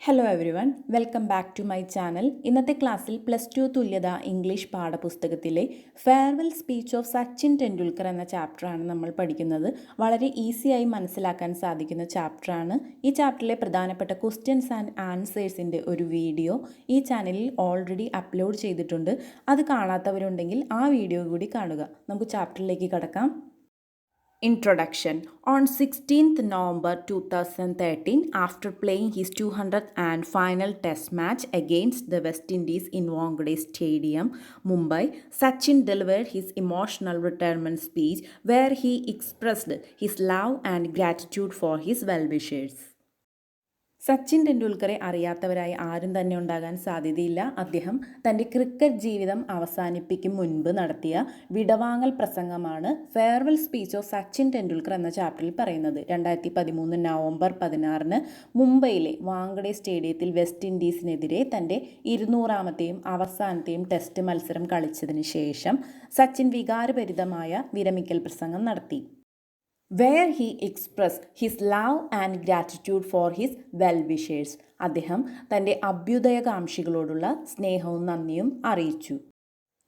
Hello everyone, welcome back to my channel. ഇന്നത്തെ ക്ലാസ്സിൽ +2 തുല്യത ഇംഗ്ലീഷ് പാഠപുസ്തകത്തിലെ farewell speech of Sachin Tendulkar എന്ന ചാപ്റ്ററാണ് നമ്മൾ പഠിക്കുന്നത്. വളരെ ഈസിയായി മനസ്സിലാക്കാൻ സാധിക്കുന്ന ചാപ്റ്ററാണ്. ഈ ചാപ്റ്ററിലെ പ്രധാനപ്പെട്ട ക്വസ്റ്റ്യൻസ് ആൻഡ് ആൻസേഴ്സിൻ്റെ ഒരു വീഡിയോ ഈ ചാനലിൽ ഓൾറെഡി അപ്ലോഡ് ചെയ്തിട്ടുണ്ട്. അത് കാണാത്തവരുണ്ടെങ്കിൽ ആ വീഡിയോ കൂടി കാണുക. നമുക്ക് ചാപ്റ്ററിലേക്ക് കടക്കാം. Introduction. On 16th November 2013, after playing his 200th and final test match against the West Indies in Wankhede Stadium, Mumbai, Sachin delivered his emotional retirement speech where he expressed his love and gratitude for his well-wishers. Sachin ടെണ്ടുൽക്കറെ അറിയാത്തവരായി ആരും തന്നെ ഉണ്ടാകാൻ സാധ്യതയില്ല. അദ്ദേഹം തൻ്റെ cricket ജീവിതം അവസാനിപ്പിക്കും മുൻപ് നടത്തിയ വിടവാങ്ങൽ പ്രസംഗമാണ് farewell speech of Sachin Tendulkar എന്ന ചാപ്റ്ററിൽ പറയുന്നത്. 2013 നവംബർ 16 മുംബൈയിലെ വാങ്കഡെ സ്റ്റേഡിയത്തിൽ വെസ്റ്റ് ഇൻഡീസിനെതിരെ തൻ്റെ 200ാമത്തെയും അവസാനത്തെയും ടെസ്റ്റ് മത്സരം കളിച്ചതിന് ശേഷം സച്ചിൻ വികാരഭരിതമായ വിരമിക്കൽ പ്രസംഗം നടത്തി. Where he expressed his love and gratitude for his well-wishers. അദ്ദേഹം തൻ്റെ അഭ്യുദയകാംക്ഷികളോടുള്ള സ്നേഹവും നന്ദിയും അറിയിച്ചു.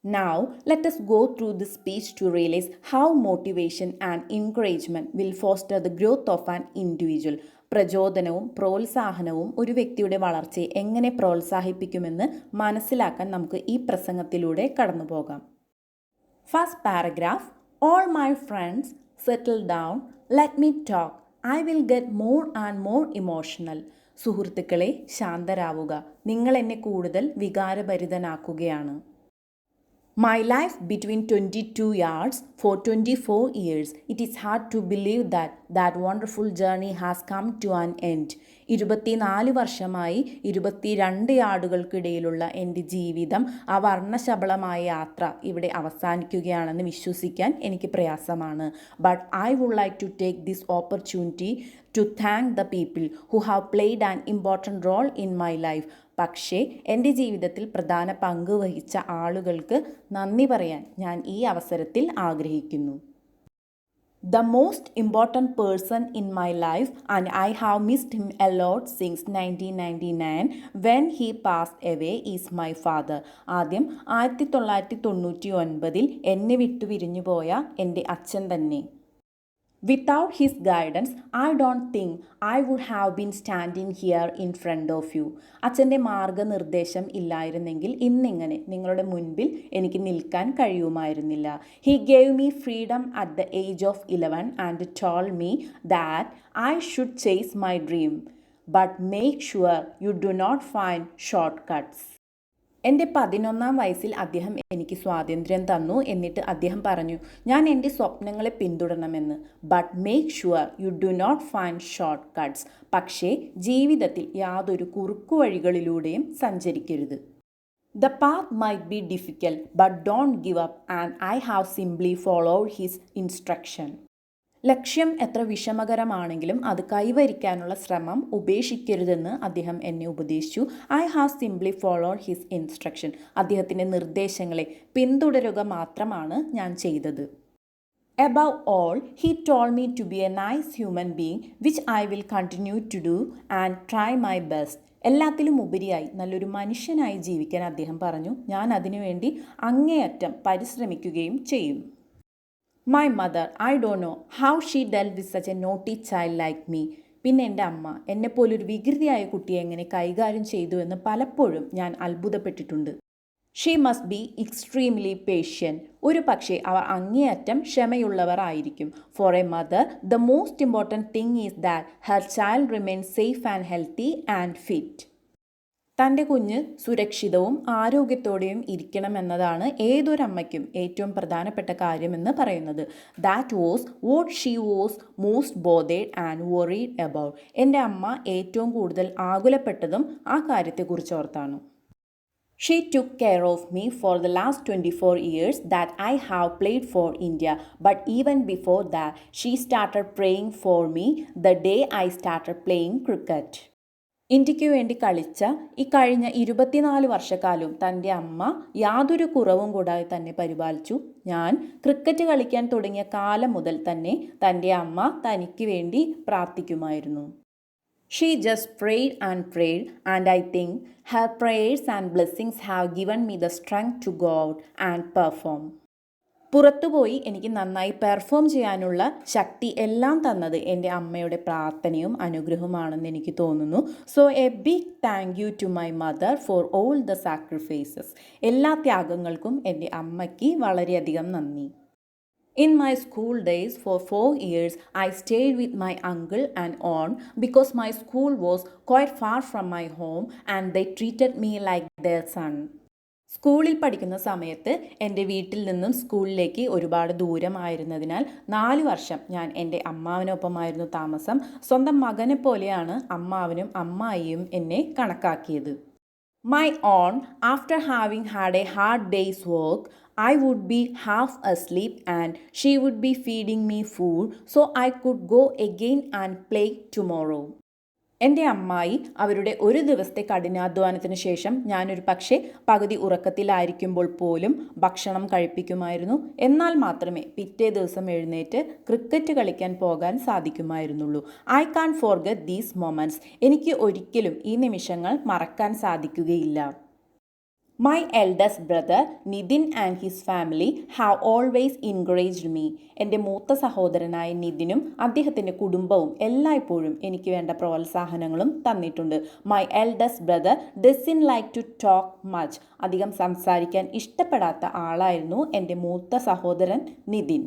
Now, let us go through the speech to realize how motivation and encouragement will foster the growth of an individual. പ്രചോദനവും പ്രോത്സാഹനവും ഒരു വ്യക്തിയുടെ വളർച്ചയെ എങ്ങനെ പ്രോത്സാഹിപ്പിക്കുമെന്ന് മനസ്സിലാക്കാൻ നമുക്ക് ഈ പ്രസംഗത്തിലൂടെ കടന്നു പോകാം. First paragraph. All my friends, settle down, let me talk. I will get more and more emotional. സുഹൃത്തുക്കളെ, ശാന്തരാവുക, നിങ്ങൾ എന്നെ കൂടുതൽ വികാരഭരിതനാക്കുകയാണ്. My life between 22 yards for 24 years. It is hard to believe that wonderful journey has come to an end. 24 വർഷമായി 22 യാർഡുകൾക്കിടയിലുള്ള എൻ്റെ ജീവിതം, ആ വർണ്ണശബളമായ യാത്ര ഇവിടെ അവസാനിക്കുകയാണെന്ന് വിശ്വസിക്കാൻ എനിക്ക് പ്രയാസമാണ്. But I would like to take this opportunity to thank the people who have played an important role in my life. പക്ഷേ എൻ്റെ ജീവിതത്തിൽ പ്രധാന പങ്ക് വഹിച്ച ആളുകൾക്ക് നന്ദി പറയാൻ ഞാൻ ഈ അവസരത്തിൽ ആഗ്രഹിക്കുന്നു. The most important person in my life, and I have missed him a lot since 1999 when he passed away, is my father. ആദ്യം 1999 എന്നെ വിട്ടു പിരിഞ്ഞുപോയ എൻ്റെ അച്ഛൻ തന്നെ. Without his guidance, I don't think I would have been standing here in front of you. അച്ഛൻ്റെ മാർഗനിർദ്ദേശം ഇല്ലായിരുന്നെങ്കിൽ ഇന്നിങ്ങനെ നിങ്ങളുടെ മുൻപിൽ എനിക്ക് നിൽക്കാൻ കഴിയുമായിരുന്നില്ല. He gave me freedom at the age of 11 and told me that I should chase my dream. But make sure you do not find shortcuts. എൻ്റെ 11ാം വയസ്സിൽ അദ്ദേഹം എനിക്ക് സ്വാതന്ത്ര്യം തന്നു. എന്നിട്ട് അദ്ദേഹം പറഞ്ഞു, ഞാൻ എൻ്റെ സ്വപ്നങ്ങളെ പിന്തുടരണമെന്ന്. But make sure you do not find shortcuts. പക്ഷേ ജീവിതത്തിൽ യാതൊരു കുറുക്കുവഴികളിലൂടെയും സഞ്ചരിക്കരുത്. The path might be difficult, but don't give up, and I have simply followed his instruction. ലക്ഷ്യം എത്ര വിഷമകരമാണെങ്കിലും അത് കൈവരിക്കാനുള്ള ശ്രമം ഉപേക്ഷിക്കരുതെന്ന് അദ്ദേഹം എന്നെ ഉപദേശിച്ചു. I have simply followed his instruction. അദ്ദേഹത്തിൻ്റെ നിർദ്ദേശങ്ങളെ പിന്തുടരുക മാത്രമാണ് ഞാൻ ചെയ്തത്. Above all, he told me to be a nice human being, which I will continue to do and try my best. എല്ലാത്തിലും ഉപരിയായി നല്ലൊരു മനുഷ്യനായി ജീവിക്കാൻ അദ്ദേഹം പറഞ്ഞു. ഞാൻ അതിനുവേണ്ടി അങ്ങേയറ്റം പരിശ്രമിക്കുകയും ചെയ്യും. My mother, I don't know how she dealt with such a naughty child like me. പിന്നെ എൻ്റെ അമ്മ എന്നെപ്പോലൊരു വികൃതിയായ കുട്ടിയെ എങ്ങനെ കൈകാര്യം ചെയ്തു എന്ന് പലപ്പോഴും ഞാൻ അത്ഭുതപ്പെട്ടിട്ടുണ്ട്. She must be extremely patient. ഒരു പക്ഷേ അവർ അങ്ങേയറ്റം ക്ഷമയുള്ളവർ ആയിരിക്കും. For a mother, the most important thing is that her child remains safe and healthy and fit. തൻ്റെ കുഞ്ഞ് സുരക്ഷിതവും ആരോഗ്യത്തോടെയും ഇരിക്കണമെന്നതാണ് ഏതൊരമ്മയ്ക്കും ഏറ്റവും പ്രധാനപ്പെട്ട കാര്യമെന്ന് പറയുന്നത്. That was what she was most bothered and worried about. എൻ്റെ അമ്മ ഏറ്റവും കൂടുതൽ ആകുലപ്പെട്ടതും ആ കാര്യത്തെക്കുറിച്ച് ഓർത്താണ്. She took care of me for the last 24 years that I have played for India. But even before that, she started praying for me the day I started playing cricket. ഇന്ത്യക്ക് വേണ്ടി കളിച്ച ഈ കഴിഞ്ഞ 24 വർഷക്കാലവും തൻ്റെ അമ്മ യാതൊരു കുറവും കൂടാതെ തന്നെ പരിപാലിച്ചു. ഞാൻ ക്രിക്കറ്റ് കളിക്കാൻ തുടങ്ങിയ കാലം മുതൽ തന്നെ തൻ്റെ അമ്മ തനിക്ക് വേണ്ടി പ്രാർത്ഥിക്കുമായിരുന്നു. She just prayed and I think her prayers and blessings have given me the strength to go out and perform. പുറത്തുപോയി എനിക്ക് നന്നായി പെർഫോം ചെയ്യാനുള്ള ശക്തി എല്ലാം തന്നത് എൻ്റെ അമ്മയുടെ പ്രാർത്ഥനയും അനുഗ്രഹവുമാണെന്ന് എനിക്ക് തോന്നുന്നു. So a big thank you to my mother for all the sacrifices. എല്ലാ ത്യാഗങ്ങൾക്കും എൻ്റെ അമ്മയ്ക്ക് വളരെയധികം നന്ദി. In my school days for 4 years, I stayed with my uncle and aunt because my school was quite far from my home and they treated me like their son. സ്കൂളിൽ പഠിക്കുന്ന സമയത്ത് എൻ്റെ വീട്ടിൽ നിന്നും സ്കൂളിലേക്ക് ഒരുപാട് ദൂരമായിരുന്നതിനാൽ 4 വർഷം ഞാൻ എൻ്റെ അമ്മാവനൊപ്പമായിരുന്നു താമസം. സ്വന്തം മകനെ പോലെയാണ് അമ്മാവനും അമ്മായിയും എന്നെ കണക്കാക്കിയത്. My aunt, after having had a hard day's work, I would be half asleep and she would be feeding me food so I could go again and play tomorrow. എൻ്റെ അമ്മായി അവരുടെ ഒരു ദിവസത്തെ കഠിനാധ്വാനത്തിന് ശേഷം ഞാനൊരു പക്ഷേ പകുതി ഉറക്കത്തിലായിരിക്കുമ്പോൾ പോലും ഭക്ഷണം കഴിപ്പിക്കുമായിരുന്നു. എന്നാൽ മാത്രമേ പിറ്റേ ദിവസം എഴുന്നേറ്റ് ക്രിക്കറ്റ് കളിക്കാൻ പോകാൻ സാധിക്കുമായിരുന്നുള്ളൂ. I can forget these moments. എനിക്ക് ഒരിക്കലും ഈ നിമിഷങ്ങൾ മറക്കാൻ സാധിക്കുകയില്ല. My eldest brother Nidin and his family have always encouraged me. എൻ്റെ മൂത്ത സഹോദരനായ നിതിനും അദ്ദേഹത്തിൻ്റെ കുടുംബവും എല്ലായ്പ്പോഴും എനിക്ക് വേണ്ട പ്രോത്സാഹനങ്ങളും തന്നിട്ടുണ്ട്. My eldest brother doesn't like to talk much. അധികം സംസാരിക്കാൻ ഇഷ്ടപ്പെടാത്ത ആളായിരുന്നു എൻ്റെ മൂത്ത സഹോദരൻ Nitin.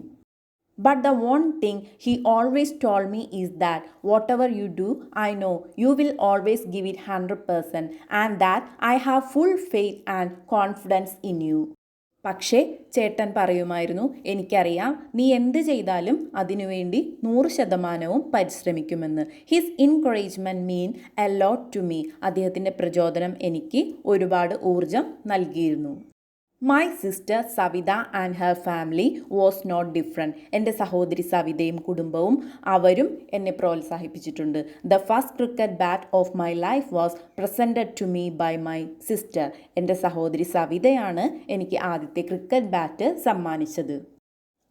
But the one thing he always told me is that whatever you do, I know you will always give it 100% and that I have full faith and confidence in you. പക്ഷേ ചേട്ടൻ പറയുമായിരുന്നു, എനിക്കറിയാം നീ എന്ത് ചെയ്താലും അതിനുവേണ്ടി 100% പരിശ്രമിക്കുമെന്ന്. His encouragement mean a lot to me. അദ്ദേഹത്തിൻ്റെ പ്രചോദനം എനിക്ക് ഒരുപാട് ഊർജം നൽകിയിരുന്നു. My sister Savita and her family was not different. എൻ്റെ സഹോദരി സവിതയും കുടുംബവും അവരും എന്നെ പ്രോത്സാഹിപ്പിച്ചിട്ടുണ്ട്. The first cricket bat of my life was presented to me by my sister. എൻ്റെ സഹോദരി സവിതയാണ് എനിക്ക് ആദ്യത്തെ ക്രിക്കറ്റ് ബാറ്റ് സമ്മാനിച്ചത്.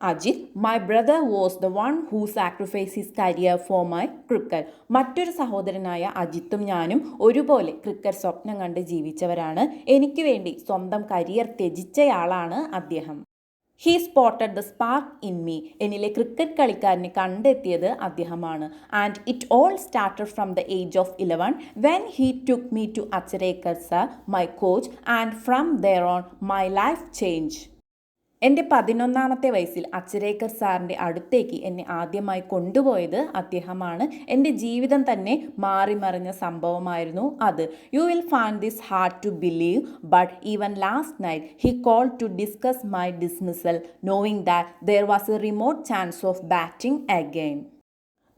Ajit, my brother was the one who sacrifice his career for my cricket. മറ്റൊരു സഹോദരനായ അജിത്തും ഞാനും ഒരുപോലെ ക്രിക്കറ്റ് സ്വപ്നം കണ്ട് ജീവിച്ചവരാണ്. എനിക്ക് വേണ്ടി സ്വന്തം കരിയർ ത്യജിച്ചയാളാണ് അദ്ദേഹം. He spotted the spark in me. എന്നിലെ ക്രിക്കറ്റ് കളിക്കാരനെ കണ്ടെത്തിയത് അദ്ദേഹമാണ്. And it all started from the age of 11 when he took me to Achrekar sir, my coach, and from there on my life change. എൻ്റെ 11ാമത്തെ വയസ്സിൽ അച്ചരേക്കർ സാറിൻ്റെ അടുത്തേക്ക് എന്നെ ആദ്യമായി കൊണ്ടുപോയത് അദ്ദേഹമാണ്. എൻ്റെ ജീവിതം തന്നെ മാറിമറിഞ്ഞ സംഭവമായിരുന്നു അത്. You will find this hard to believe but even last night he called to discuss my dismissal knowing that there was a remote chance of batting again.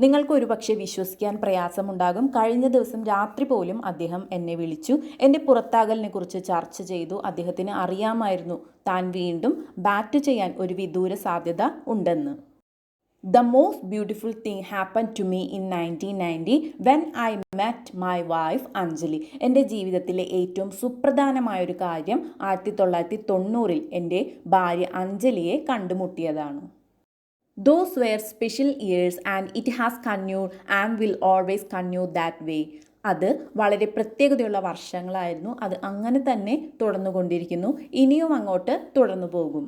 നിങ്ങൾക്ക് ഒരുപക്ഷെ വിശ്വസിക്കാൻ പ്രയാസമുണ്ടാകും. കഴിഞ്ഞ ദിവസം രാത്രി പോലും അദ്ദേഹം എന്നെ വിളിച്ചു. എൻ്റെ പുറത്താകലിനെ കുറിച്ച് ചർച്ച ചെയ്തു. അദ്ദേഹത്തിന് അറിയാമായിരുന്നു താൻ വീണ്ടും ബാറ്റ് ചെയ്യാൻ ഒരു വിദൂര സാധ്യത ഉണ്ടെന്ന്. The most beautiful thing happened to me in 1990 when I met my wife Anjali. എൻ്റെ ജീവിതത്തിലെ ഏറ്റവും സുപ്രധാനമായൊരു കാര്യം 1990 എൻ്റെ ഭാര്യ അഞ്ജലിയെ കണ്ടുമുട്ടിയതാണ്. Those were special years and it has continued and will always continue that way. അത് വളരെ പ്രത്യേകതയുള്ള വർഷങ്ങളായിരുന്നു. അത് അങ്ങനെ തന്നെ തുടർന്നുകൊണ്ടിരിക്കുന്നു. ഇനിയും അങ്ങോട്ട് തുടർന്നു പോകും.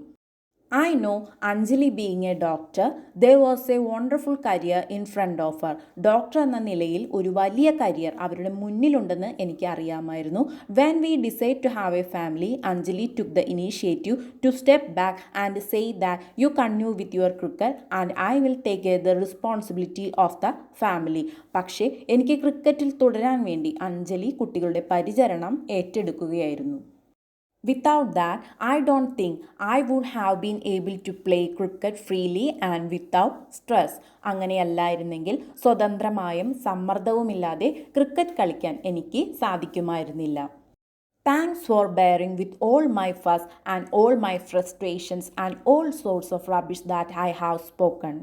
I know Anjali being a doctor, there was a wonderful career in front of her. Doctor എന്ന നിലയിൽ ഒരു വലിയ കരിയർ അവരുടെ മുന്നിലുണ്ടെന്ന് എനിക്ക് അറിയാമായിരുന്നു. When we decided to have a family, Anjali took the initiative to step back and say that you continue with your cricket and I will take the responsibility of the family. പക്ഷേ എനിക്ക് ക്രിക്കറ്റിൽ തുടരാൻ വേണ്ടി അഞ്ജലി കുട്ടികളുടെ പരിചരണം ഏറ്റെടുക്കുകയായിരുന്നു. Without that, I don't think I would have been able to play cricket freely and without stress. അങ്ങനെയല്ലായിരുന്നെങ്കിൽ സ്വതന്ത്രമായും സമ്മർദ്ദവുമില്ലാതെ ക്രിക്കറ്റ് കളിക്കാൻ എനിക്ക് സാധിക്കുമായിരുന്നില്ല. Thanks for bearing with all my fuss and all my frustrations and all sorts of rubbish that I have spoken.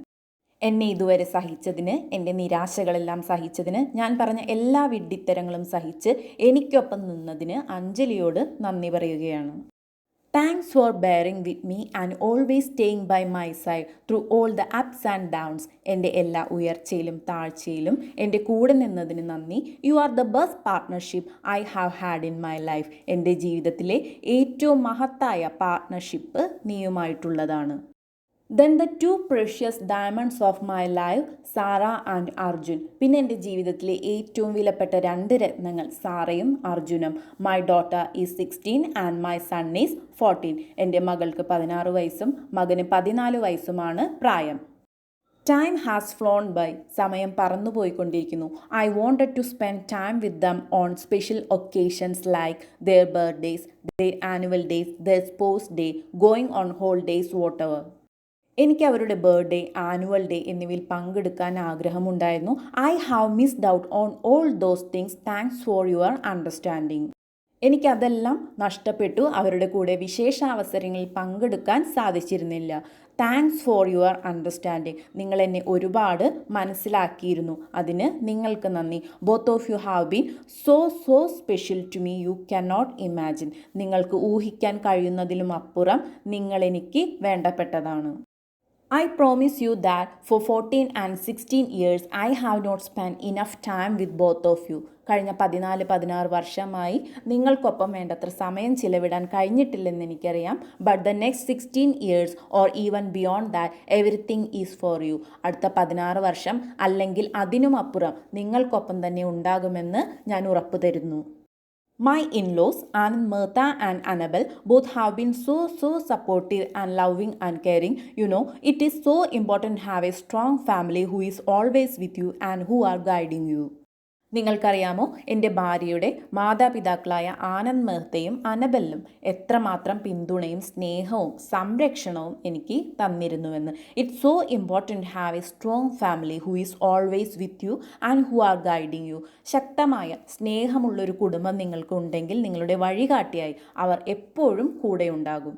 എന്നെ ഇതുവരെ സഹിച്ചതിന്, എൻ്റെ നിരാശകളെല്ലാം സഹിച്ചതിന്, ഞാൻ പറഞ്ഞ എല്ലാ വിഡ്ഢിത്തരങ്ങളും സഹിച്ച് എനിക്കൊപ്പം നിന്നതിന് അഞ്ജലിയോട് നന്ദി പറയുകയാണ്. Thanks for bearing with me and always staying by my side through all the ups and downs. എൻ്റെ എല്ലാ ഉയർച്ചയിലും താഴ്ചയിലും എൻ്റെ കൂടെ നിന്നതിന് നന്ദി. You are the best partnership I have had in my life. എൻ്റെ ജീവിതത്തിലെ ഏറ്റവും മഹത്തായ പാർട്ട്ണർഷിപ്പ് നീയുമായിട്ടുള്ളതാണ്. Then the two precious diamonds of my life, Sara and Arjun. പിന്നെ എൻ്റെ ജീവിതത്തിലെ ഏറ്റവും വിലപ്പെട്ട രണ്ട് രത്നങ്ങൾ സാറയും അർജുനും. My daughter is 16 and my son is 14. എൻ്റെ മകൾക്ക് 16 വയസ്സും മകന് 14 വയസ്സുമാണ് പ്രായം. Time has flown by. സമയം പറന്നുപോയിക്കൊണ്ടിരിക്കുന്നു. I wanted to spend time with dum on special occasions like their birthdays, their annual days, their sports day, going on holidays, whatever. എനിക്ക് അവരുടെ ബർത്ത്ഡേ, ആനുവൽ ഡേ എന്നിവയിൽ പങ്കെടുക്കാൻ ആഗ്രഹമുണ്ടായിരുന്നു. I have missed out on all those things. Thanks for your understanding. എനിക്കതെല്ലാം നഷ്ടപ്പെട്ടു. അവരുടെ കൂടെ വിശേഷാവസരങ്ങളിൽ പങ്കെടുക്കാൻ സാധിച്ചിരുന്നില്ല. Thanks for your understanding. നിങ്ങൾ എന്നെ ഒരുപാട് മനസ്സിലാക്കിയിരുന്നു. അതിന് നിങ്ങൾക്ക് നന്ദി. Both of you have been so special to me you can not imagine. നിങ്ങൾക്ക് ഊഹിക്കാൻ കഴിയുന്നതിലും അപ്പുറം നിങ്ങൾ എനിക്ക് വേണ്ടപ്പെട്ടതാണ്. I promise you that for 14 and 16 years I have not spent enough time with both of you. കഴിഞ്ഞ 14-16 വർഷമായി നിങ്ങൾക്കൊപ്പം വേണ്ടത്ര സമയം ചിലവിടാൻ കഴിഞ്ഞിട്ടില്ലെന്ന് എനിക്കറിയാം. But the next 16 years or even beyond that everything is for you. അടുത്ത 16 വർഷം അല്ലെങ്കിൽ അതിനുമപ്പുറം നിങ്ങൾക്കൊപ്പം തന്നെ ഉണ്ടാകുമെന്ന് ഞാൻ ഉറപ്പു തരുന്നു. My in-laws, Anand, Mehta and Annabelle, both have been so supportive and loving and caring. You know, it is so important to have a strong family who is always with you and who are guiding you. നിങ്ങൾക്കറിയാമോ, എൻ്റെ ഭാര്യയുടെ മാതാപിതാക്കളായ ആനന്ദ് മെഹ്തയും അനബെല്ലും എത്രമാത്രം പിന്തുണയും സ്നേഹവും സംരക്ഷണവും എനിക്ക് തന്നിരുന്നുവെന്ന്. It's so important have a strong family who is always with you and who are guiding you. ശക്തമായ സ്നേഹമുള്ളൊരു കുടുംബം നിങ്ങൾക്ക് ഉണ്ടെങ്കിൽ നിങ്ങളുടെ വഴികാട്ടിയായി അവർ എപ്പോഴും കൂടെയുണ്ടാകും.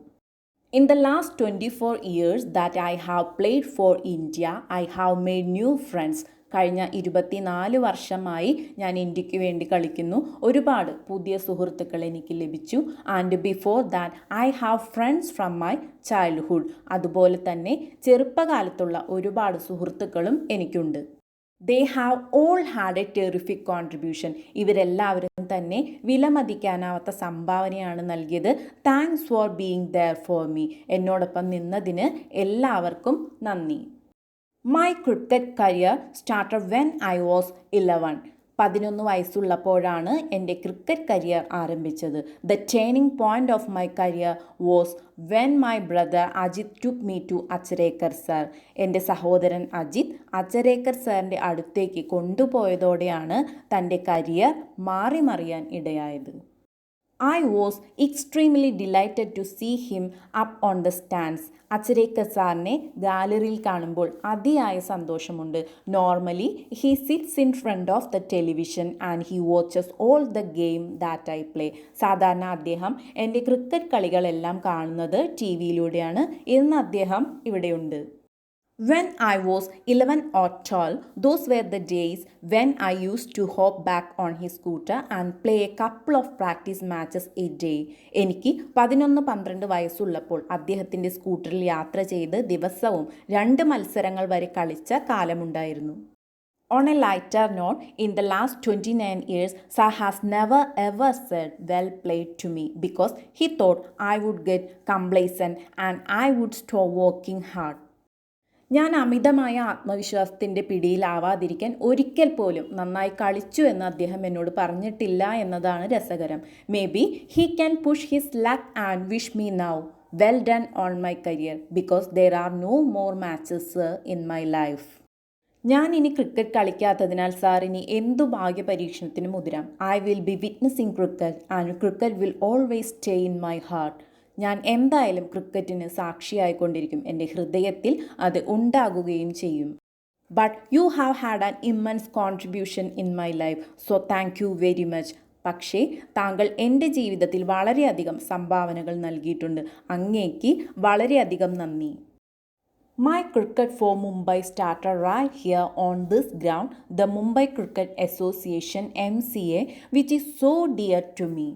In the last 24 years that I have played for India, I have made new friends. കഴിഞ്ഞ 24 വർഷമായി ഞാൻ ഇന്ത്യക്ക് വേണ്ടി കളിക്കുന്നു. ഒരുപാട് പുതിയ സുഹൃത്തുക്കൾ എനിക്ക് ലഭിച്ചു. And before that I have friends from my childhood. അതുപോലെ തന്നെ ചെറുപ്പകാലത്തുള്ള ഒരുപാട് സുഹൃത്തുക്കളും എനിക്കുണ്ട്. They have all had a terrific contribution. ഇവരെല്ലാവരും തന്നെ വിലമതിക്കാനാവാത്ത സംഭാവനയാണ് നൽകിയത്. Thanks for being there for me. എന്നോടൊപ്പം നിന്നതിന് എല്ലാവർക്കും നന്ദി. My cricket career started when I was 11. 11 വയസ്സുള്ളപ്പോഴാണ് എൻ്റെ ക്രിക്കറ്റ് കരിയർ ആരംഭിച്ചത്. The turning point of my career was when my brother Ajit took me to Achrekar sir. എൻ്റെ സഹോദരൻ അജിത് അച്ചരേക്കർ സാറിൻ്റെ അടുത്തേക്ക് കൊണ്ടുപോയതോടെയാണ് തൻ്റെ കരിയർ മാറിമറിയാൻ ഇടയായത്. I was extremely delighted to see him up on the stands. Achrekar സാറിനെ ഗാലറിയിൽ കാണുമ്പോൾ അതിയായ സന്തോഷമുണ്ട്. Normally he sits in front of the television and he watches all the game that I play. സാധാരണ അദ്ദേഹം എൻ്റെ ക്രിക്കറ്റ് കളികളെല്ലാം കാണുന്നത് TV-യിലൂടെയാണ്. ഇന്ന് അദ്ദേഹം ഇവിടെയുണ്ട്. When I was 11 or 12, those were the days when I used to hop back on his scooter and play a couple of practice matches a day. എനിക്ക് 11-12 വയസ്സുള്ളപ്പോൾ അദ്ദേഹത്തിൻ്റെ സ്കൂട്ടറിൽ യാത്ര ചെയ്ത് ദിവസവും 2 മത്സരങ്ങൾ വരെ കളിച്ച കാലമുണ്ടായിരുന്നു. On a lighter note, in the last 29 years, Sir has never ever said well played to me because he thought I would get complacent and I would stop working hard. ഞാൻ അമിതമായ ആത്മവിശ്വാസത്തിൻ്റെ പിടിയിലാവാതിരിക്കാൻ ഒരിക്കൽ പോലും നന്നായി കളിച്ചു എന്ന് അദ്ദേഹം എന്നോട് പറഞ്ഞിട്ടില്ല എന്നതാണ് രസകരം. May be he can push his luck and wish me now well done on my career because there are no more matches in my life. ഞാൻ ഇനി ക്രിക്കറ്റ് കളിക്കാത്തതിനാൽ സാർ ഇനി എന്തു ഭാഗ്യ പരീക്ഷണത്തിന് മുതിരാം. I will be witnessing cricket and cricket will always stay in my heart. ഞാൻ എന്തായാലും ക്രിക്കറ്റിന് സാക്ഷിയായിക്കൊണ്ടിരിക്കും. എൻ്റെ ഹൃദയത്തിൽ അത് ഉണ്ടാകുകയും ചെയ്യും. But you have had an immense contribution in my life, so thank you very much. പക്ഷേ താങ്കൾ എൻ്റെ ജീവിതത്തിൽ വളരെയധികം സംഭാവനകൾ നൽകിയിട്ടുണ്ട്. അങ്ങേക്ക് വളരെയധികം നന്ദി. My cricket for Mumbai started right here on this ground, the Mumbai Cricket Association MCA, which is so dear to me.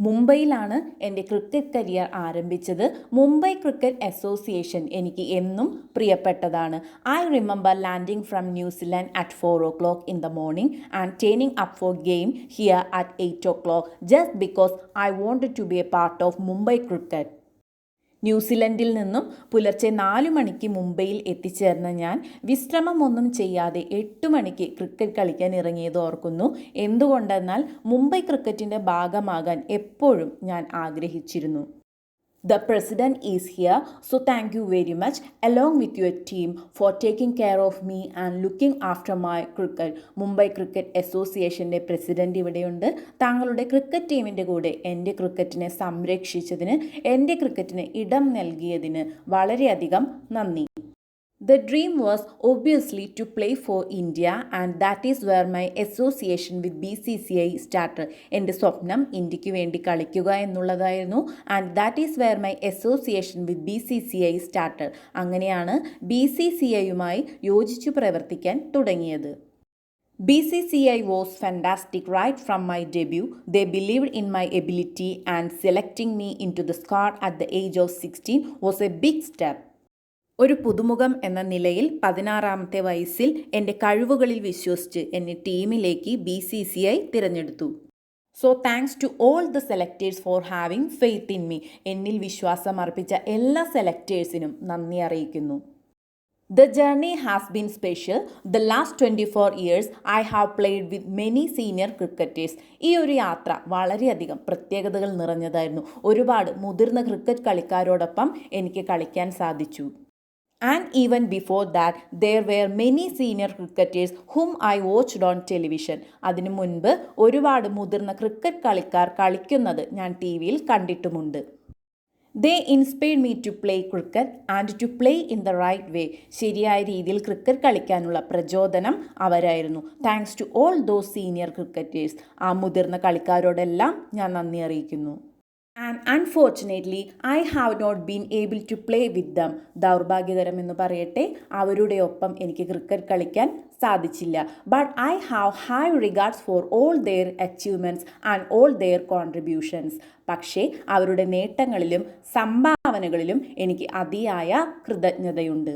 മുംബൈയിലാണ് എൻ്റെ ക്രിക്കറ്റ് കരിയർ ആരംഭിച്ചത്. മുംബൈ ക്രിക്കറ്റ് അസോസിയേഷൻ എനിക്ക് എന്നും പ്രിയപ്പെട്ടതാണ്. I remember landing from New Zealand at 4 o'clock in the morning and turning up for game here at 8 o'clock just because I wanted to be a part of Mumbai cricket. ന്യൂസിലൻഡിൽ നിന്നും പുലർച്ചെ 4 മണിക്ക് മുംബൈയിൽ എത്തിച്ചേർന്ന ഞാൻ വിശ്രമമൊന്നും ചെയ്യാതെ 8 മണിക്ക് ക്രിക്കറ്റ് കളിക്കാൻ ഇറങ്ങിയത് ഓർക്കുന്നു. എന്തുകൊണ്ടെന്നാൽ മുംബൈ ക്രിക്കറ്റിൻ്റെ ഭാഗമാകാൻ എപ്പോഴും ഞാൻ ആഗ്രഹിച്ചിരുന്നു. The president is here, so thank you very much along with your team for taking care of me and looking after my cricket. Mumbai cricket അസോസിയേഷൻ്റെ പ്രസിഡന്റ് ഇവിടെയുണ്ട്. താങ്കളുടെ ക്രിക്കറ്റ് ടീമിൻ്റെ കൂടെ എൻ്റെ ക്രിക്കറ്റിനെ സംരക്ഷിച്ചതിന്, എൻ്റെ ക്രിക്കറ്റിന് ഇടം നൽകിയതിന് വളരെയധികം നന്ദി. The dream was obviously to play for India and that is where my association with BCCI started. എൻ്റെ സ്വപ്നം ഇന്ത്യക്ക് വേണ്ടി കളിക്കുക എന്നുള്ളതായിരുന്നു. And that is where my association with BCCI started. അങ്ങനെയാണ് BCCIയുമായി യോജിച്ചു പ്രവർത്തിക്കാൻ തുടങ്ങിയത്. BCCI was fantastic right from my debut. They believed in my ability and selecting me into the squad at the age of 16 was a big step. ഒരു പുതുമുഖം എന്ന നിലയിൽ 16-ാമത്തെ വയസ്സിൽ എൻ്റെ കഴിവുകളിൽ വിശ്വസിച്ച് എന്നെ ടീമിലേക്ക് BCCI തിരഞ്ഞെടുത്തു. So thanks to all the selectors for having faith in me. എന്നിൽ വിശ്വാസം അർപ്പിച്ച എല്ലാ സെലക്ടേഴ്സിനും നന്ദി അറിയിക്കുന്നു. The journey has been special. The last 24 years I have played with many senior cricketers. ഈ ഒരു യാത്ര വളരെയധികം പ്രത്യേകതകൾ നിറഞ്ഞതായിരുന്നു. ഒരുപാട് മുതിർന്ന ക്രിക്കറ്റ് കളിക്കാരോടൊപ്പം എനിക്ക് കളിക്കാൻ സാധിച്ചു. And even before that, there were many senior cricketers whom I watched on television. അതിനു മുൻപ് ഒരുപാട് മുതിർന്ന ക്രിക്കറ്റ് കളിക്കാർ കളിക്കുന്നത് ഞാൻ TV-യിൽ കണ്ടിട്ടുമുണ്ട്. They inspired me to play cricket and to play in the right way. ശരിയായ രീതിയിൽ ക്രിക്കറ്റ് കളിക്കാനുള്ള പ്രചോദനം അവരായിരുന്നു. Thanks to all those senior cricketers. ആ മുതിർന്ന കളിക്കാരോടെല്ലാം ഞാൻ നന്ദി അറിയിക്കുന്നു. And unfortunately I have not been able to play with them. ദൗർഭാഗ്യകരമെന്ന് പറയട്ടെ, അവരുടെ ഒപ്പം എനിക്ക് ക്രിക്കറ്റ് കളിക്കാൻ സാധിച്ചില്ല. But I have high regards for all their achievements and all their contributions. പക്ഷേ അവരുടെ നേട്ടങ്ങളിലും സംഭാവനകളിലും എനിക്ക് അതിയായ കൃതജ്ഞതയുണ്ട്.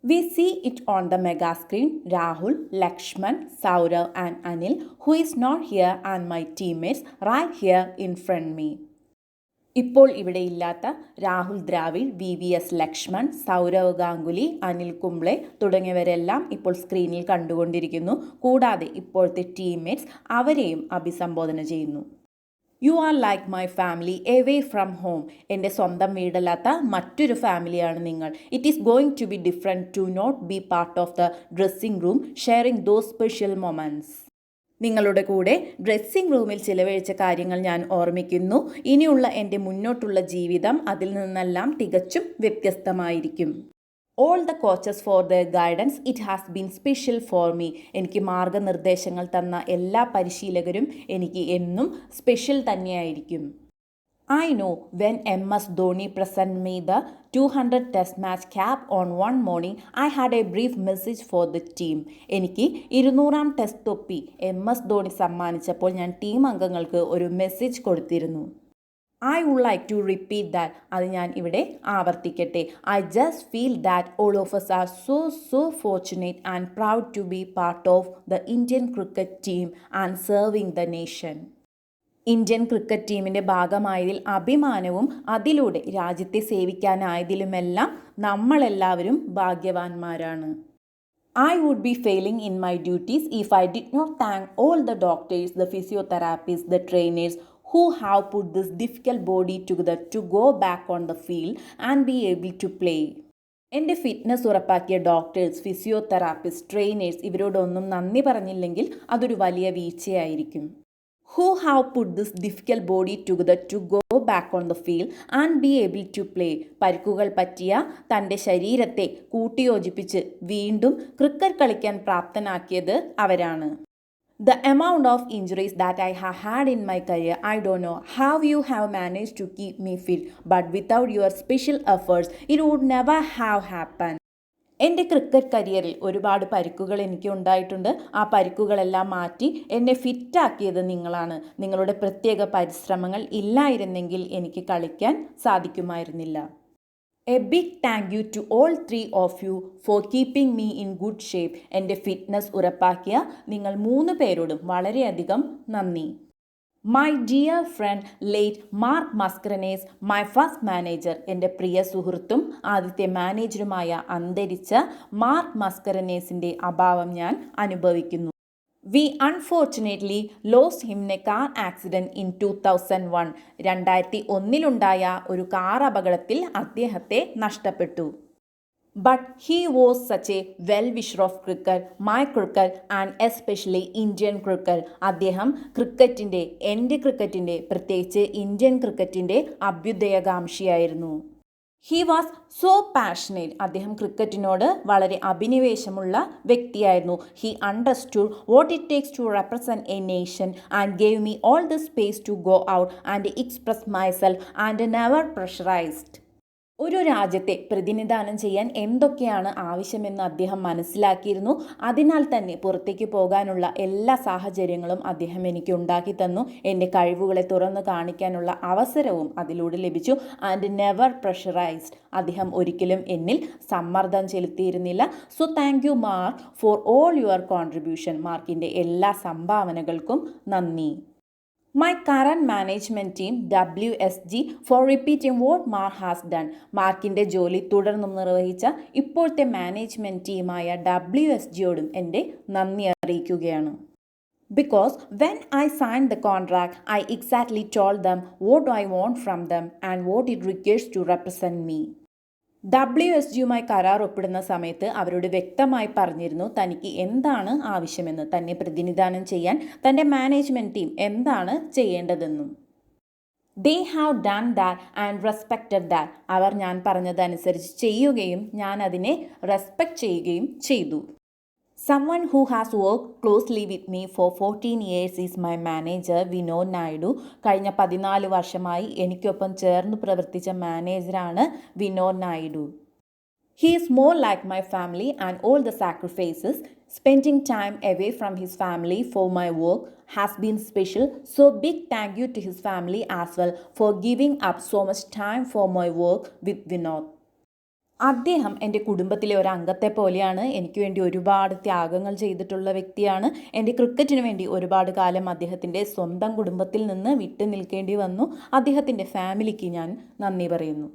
We see it on the mega screen. Rahul, Lakshman, Saurav and Anil, who is not here, and my teammates right here in front of me. ഇപ്പോൾ ഇവിടെ ഇല്ലാത്ത Rahul Dravid, VVS Lakshman, Sourav Ganguly, Anil Kumble തുടങ്ങിയവരെല്ലാം ഇപ്പോൾ സ്ക്രീനിൽ കണ്ടുകൊണ്ടിരിക്കുന്നു. കൂടാതെ ഇപ്പോഴത്തെ ടീംമേറ്റ്സ് അവരെയും അഭിസംബോധന ചെയ്യുന്നു. You are like my family away from home. എൻ്റെ സ്വന്തം വീടല്ലാത്ത മറ്റൊരു ഫാമിലിയാണ് നിങ്ങൾ. It is going to be different to not be part of the dressing room sharing those special moments. നിങ്ങളുടെ കൂടെ ഡ്രസ്സിംഗ് റൂമിൽ ചിലവഴിച്ച കാര്യങ്ങൾ ഞാൻ ഓർമ്മിക്കുന്നു. ഇനിയുള്ള എൻ്റെ മുന്നോട്ടുള്ള ജീവിതം അതിൽ നിന്നെല്ലാം തികച്ചും വ്യത്യസ്തമായിരിക്കും. All the coaches for the guidance. It has been special for me. എനിക്ക് മാർഗനിർദ്ദേശങ്ങൾ തന്ന എല്ലാ പരിശീലകരും എനിക്ക് എന്നും സ്പെഷ്യൽ തന്നെയായിരിക്കും. I know when MS Dhoni presented me the 200 test match cap on one morning, I had a brief message for the team. എനിക്ക് 200-ാം test തൊപ്പി MS Dhoni സമ്മാനിച്ചപ്പോൾ ഞാൻ ടീം അംഗങ്ങൾക്ക് ഒരു മെസ്സേജ് കൊടുത്തിരുന്നു. I would like to repeat that. അത് ഞാൻ ഇവിടെ ആവർത്തിക്കട്ടെ. I just feel that all of us are so fortunate and proud to be part of the Indian cricket team and serving the nation. Indian cricket ടീമിൻ്റെ ഭാഗമായതിൽ അഭിമാനവും അതിലൂടെ രാജ്യത്തെ സേവിക്കാനായതിലുമെല്ലാം നമ്മളെല്ലാവരും ഭാഗ്യവാന്മാരാണ്. I would be failing in my duties if I did not thank all the doctors, the physiotherapists, the trainers who have put this difficult body together to go back on the field and be able to play. എൻ്റെ fitness ഉറപ്പാക്കിയ doctors, physiotherapist, trainers ഇവരോടൊന്നും നന്ദി പറഞ്ഞില്ലെങ്കിൽ അതൊരു വലിയ വീഴ്ചയായിരിക്കും. Who have put this difficult body together to go back on the field and be able to play. പരിക്കുകൾ പറ്റിയ തൻ്റെ ശരീരത്തെ കൂട്ടിയോജിപ്പിച്ച് വീണ്ടും ക്രിക്കറ്റ് കളിക്കാൻ പ്രാപ്തനാക്കിയത് അവരാണ്. The amount of injuries that I have had in my career, I don't know how you have managed to keep me fit, but without your special efforts, it would never have happened. എൻ്റെ cricket കരിയറിൽ ഒരുപാട് പരിക്കുകൾ എനിക്ക് ഉണ്ടായിട്ടുണ്ട്. ആ പരിക്കുകളെല്ലാം മാറ്റി എന്നെ ഫിറ്റാക്കിയത് നിങ്ങളാണ്. നിങ്ങളുടെ പ്രത്യേക പരിശ്രമങ്ങൾ ഇല്ലായിരുന്നെങ്കിൽ എനിക്ക് കളിക്കാൻ സാധിക്കുമായിരുന്നില്ല. A big thank you to all 3 of you for keeping me in good shape. എൻ്റെ ഫിറ്റ്നസ് ഉറപ്പാക്കിയ നിങ്ങൾ 3 പേരോടും വളരെയധികം നന്ദി. My dear friend late Mark Mascarenhas, my first manager. എൻ്റെ പ്രിയ സുഹൃത്തും ആദ്യത്തെ മാനേജറുമായ അന്തരിച്ച മാർക്ക് മസ്കരനേസിൻ്റെ അഭാവം ഞാൻ അനുഭവിക്കുന്നു. We unfortunately lost him in a car accident in 2001. 2001 ഒരു കാർ അപകടത്തിൽ അദ്ദേഹത്തെ നഷ്ടപ്പെട്ടു. But he was such a well-wisher of cricket, my cricket and especially Indian cricket. അദ്ദേഹം ക്രിക്കറ്റിൻ്റെ, എൻ്റെ ക്രിക്കറ്റിൻ്റെ, പ്രത്യേകിച്ച് ഇന്ത്യൻ ക്രിക്കറ്റിൻ്റെ അഭ്യുദയകാംക്ഷിയായിരുന്നു. He was so passionate. അദ്ദേഹം ക്രിക്കറ്റിനോട് വളരെ അഭിനിവേശമുള്ള വ്യക്തിയായിരുന്നു. He understood what it takes to represent a nation and gave me all the space to go out and express myself and never pressurised. ഒരു രാജ്യത്തെ പ്രതിനിധാനം ചെയ്യാൻ എന്തൊക്കെയാണ് ആവശ്യമെന്ന് അദ്ദേഹം മനസ്സിലാക്കിയിരുന്നു. അതിനാൽ തന്നെ പുറത്തേക്ക് പോകാനുള്ള എല്ലാ സാഹചര്യങ്ങളും അദ്ദേഹം എനിക്ക് ഉണ്ടാക്കി തന്നു. എൻ്റെ കഴിവുകളെ തുറന്നു കാണിക്കാനുള്ള അവസരവും അതിലൂടെ ലഭിച്ചു. And never pressurised. അദ്ദേഹം ഒരിക്കലും എന്നിൽ സമ്മർദ്ദം ചെലുത്തിയിരുന്നില്ല. So thank you Mark for all your contribution. മാർക്കിൻ്റെ എല്ലാ സംഭാവനകൾക്കും നന്ദി. My current management team WSG for repeating what Mark has done. മാർക്കിൻ്റെ ജോലി തുടർന്നും നിർവഹിച്ച ഇപ്പോഴത്തെ മാനേജ്മെൻറ്റ് ടീമായ WSGയോടും എൻ്റെ നന്ദി അറിയിക്കുകയാണ്. Because when I signed the contract, I exactly told them what I want from them and what it requires to represent me. WSGയുമായി കരാർ ഒപ്പിടുന്ന സമയത്ത് അവരോട് വ്യക്തമായി പറഞ്ഞിരുന്നു തനിക്ക് എന്താണ് ആവശ്യമെന്ന്, തന്നെ പ്രതിനിധാനം ചെയ്യാൻ തൻ്റെ മാനേജ്മെൻറ്റ് ടീം എന്താണ് ചെയ്യേണ്ടതെന്നും. They have done that and respected that. അവർ ഞാൻ പറഞ്ഞതനുസരിച്ച് ചെയ്യുകയും ഞാൻ അതിനെ റെസ്പെക്റ്റ് ചെയ്യുകയും ചെയ്തു. Someone who has worked closely with me for 14 years is my manager Vinod Naidu. കഴിഞ്ഞ 14 വർഷമായി എനിക്കൊപ്പം ചേർന്ന് പ്രവർത്തിച്ച മാനേജറാണ് Vinod Naidu. He is more like my family and all the sacrifices. Spending time away from his family for my work has been special. So big thank you to his family as well for giving up so much time for my work with Vinod. അദ്ദേഹം എൻ്റെ കുടുംബത്തിലെ ഒരു അംഗത്തെ പോലെയാണ്. എനിക്ക് വേണ്ടി ഒരുപാട് ത്യാഗങ്ങൾ ചെയ്തിട്ടുള്ള വ്യക്തിയാണ്. എൻ്റെ ക്രിക്കറ്റിന് വേണ്ടി ഒരുപാട് കാലം അദ്ദേഹത്തിൻ്റെ സ്വന്തം കുടുംബത്തിൽ നിന്ന് വിട്ടു നിൽക്കേണ്ടി വന്നു. അദ്ദേഹത്തിൻ്റെ ഫാമിലിക്ക് ഞാൻ നന്ദി പറയുന്നു.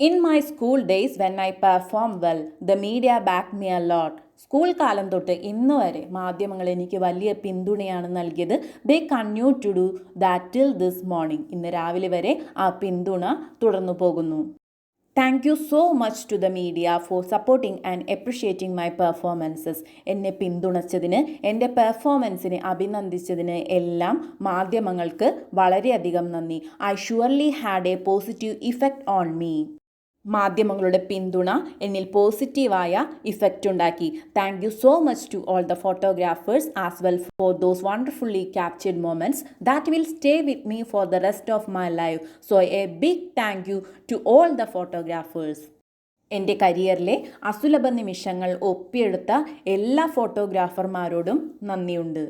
In my school days when I perform well the media back me a lot. School കാലം തൊട്ട് ഇന്ന് വരെ മാധ്യമങ്ങൾ എനിക്ക് വലിയ പിന്തുണയാണ് നൽകിയത്. They continue to do that till this morning. ഇന്ന് രാവിലെ വരെ ആ പിന്തുണ തുടർന്നു പോകുന്നു. Thank you so much to the media for supporting and appreciating my performances. എന്നെ പിന്തുണച്ചതിന്, എൻ്റെ പെർഫോമൻസിനെ അഭിനന്ദിച്ചതിന് എല്ലാം മാധ്യമങ്ങൾക്ക് വളരെയധികം നന്ദി. I surely had a positive effect on me. മാധ്യമങ്ങളുടെ പിന്തുണ എന്നിൽ പോസിറ്റീവായ ഇഫക്റ്റ് ഉണ്ടാക്കി. Thank you so much to all the photographers as well for those wonderfully captured moments that will stay with me for the rest of my life. So a big thank you to all the photographers. എൻ്റെ കരിയറിലെ അസുലഭ നിമിഷങ്ങൾ ഒപ്പിയെടുത്ത എല്ലാ ഫോട്ടോഗ്രാഫർമാരോടും നന്ദിയുണ്ട്.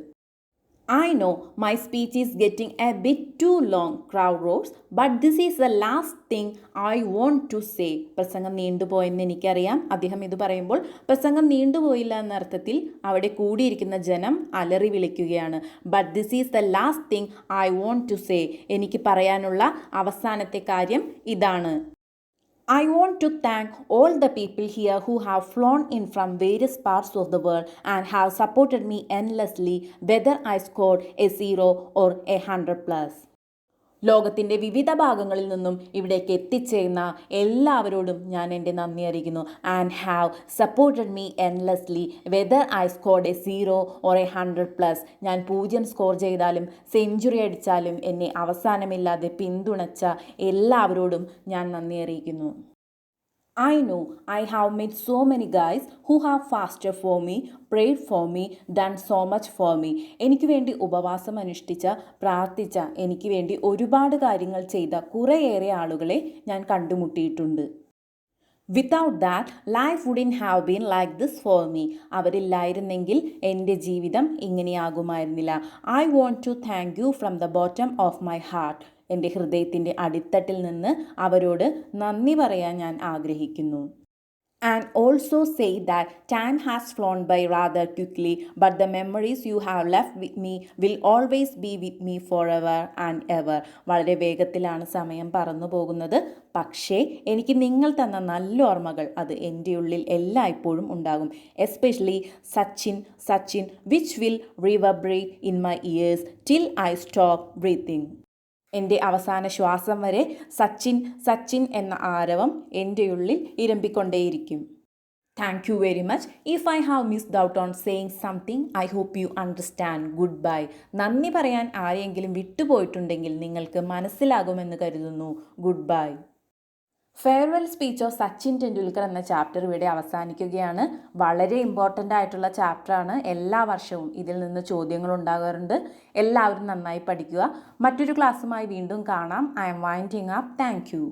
I know my speech is getting a bit too long, crowd roars, but this is the last thing I want to say. പ്രസംഗം നീണ്ടുപോയെന്ന് എനിക്കറിയാം. അദ്ദേഹം ഇത് പറയുമ്പോൾ പ്രസംഗം നീണ്ടുപോയില്ല എന്ന അർത്ഥത്തിൽ അവിടെ കൂടിയിരിക്കുന്ന ജനം അലറി വിളിക്കുകയാണ്. But this is the last thing I want to say. എനിക്ക് പറയാനുള്ള അവസാനത്തെ കാര്യം ഇതാണ്. I want to thank all the people here who have flown in from various parts of the world and have supported me endlessly, whether I scored a 0 or a 100+. ലോകത്തിൻ്റെ വിവിധ ഭാഗങ്ങളിൽ നിന്നും ഇവിടേക്ക് എത്തിച്ചേർന്ന എല്ലാവരോടും ഞാൻ എൻ്റെ നന്ദി അറിയിക്കുന്നു. And have supported me endlessly whether I scored a 0 or a 100+. ഞാൻ 0 സ്കോർ ചെയ്താലും സെഞ്ചുറി അടിച്ചാലും എന്നെ അവസാനമില്ലാതെ പിന്തുണച്ച എല്ലാവരോടും ഞാൻ നന്ദി അറിയിക്കുന്നു. I know I have met so many guys who have fasted for me, prayed for me, done so much for me. എനിക്ക് വേണ്ടി ഉപവാസം അനുഷ്ഠിച്ച, പ്രാർത്ഥിച്ച, എനിക്ക് വേണ്ടി ഒരുപാട് കാര്യങ്ങൾ ചെയ്ത കുറേയേറെ ആളുകളെ ഞാൻ കണ്ടുമുട്ടിയിട്ടുണ്ട്. Without that life wouldn't have been like this for me. അവരില്ലായിരുന്നെങ്കിൽ എൻ്റെ ജീവിതം ഇങ്ങനെയാകുമായിരുന്നില്ല. I want to thank you from the bottom of my heart. എൻ്റെ ഹൃദയത്തിൻ്റെ അടിത്തട്ടിൽ നിന്ന് അവരോട് നന്ദി പറയാൻ ഞാൻ ആഗ്രഹിക്കുന്നു. And also say that time has flown by rather quickly, but the memories you have left with me will always be with me forever and ever. വളരെ വേഗത്തിലാണ് സമയം പറന്നു പോകുന്നത്, പക്ഷേ എനിക്ക് നിങ്ങൾ തന്ന നല്ല ഓർമ്മകൾ അത് എൻ്റെ ഉള്ളിൽ എല്ലായ്പ്പോഴും ഉണ്ടാകും. Especially Sachin which will reverberate in my ears till I stop breathing. എൻ്റെ അവസാന ശ്വാസം വരെ സച്ചിൻ എന്ന ആരവം എൻ്റെ ഉള്ളിൽ ഇരമ്പിക്കൊണ്ടേയിരിക്കും. Thank you very much. If I have missed out on saying something I hope you understand. Good bye. നന്ദി പറയാൻ ആരെയെങ്കിലും വിട്ടുപോയിട്ടുണ്ടെങ്കിൽ നിങ്ങൾക്ക് മനസ്സിലാകുമെന്ന് കരുതുന്നു. Good bye. Farewell speech of Sachin Tendulkar എന്ന ചാപ്റ്റർ ഇവിടെ അവസാനിക്കുകയാണ്. വളരെ ഇമ്പോർട്ടൻ്റ് ആയിട്ടുള്ള ചാപ്റ്ററാണ്. എല്ലാ വർഷവും ഇതിൽ നിന്ന് ചോദ്യങ്ങൾ ഉണ്ടാകാറുണ്ട്. എല്ലാവരും നന്നായി പഠിക്കുക. മറ്റൊരു ക്ലാസ്സുമായി വീണ്ടും കാണാം. I M winding up. Thank you.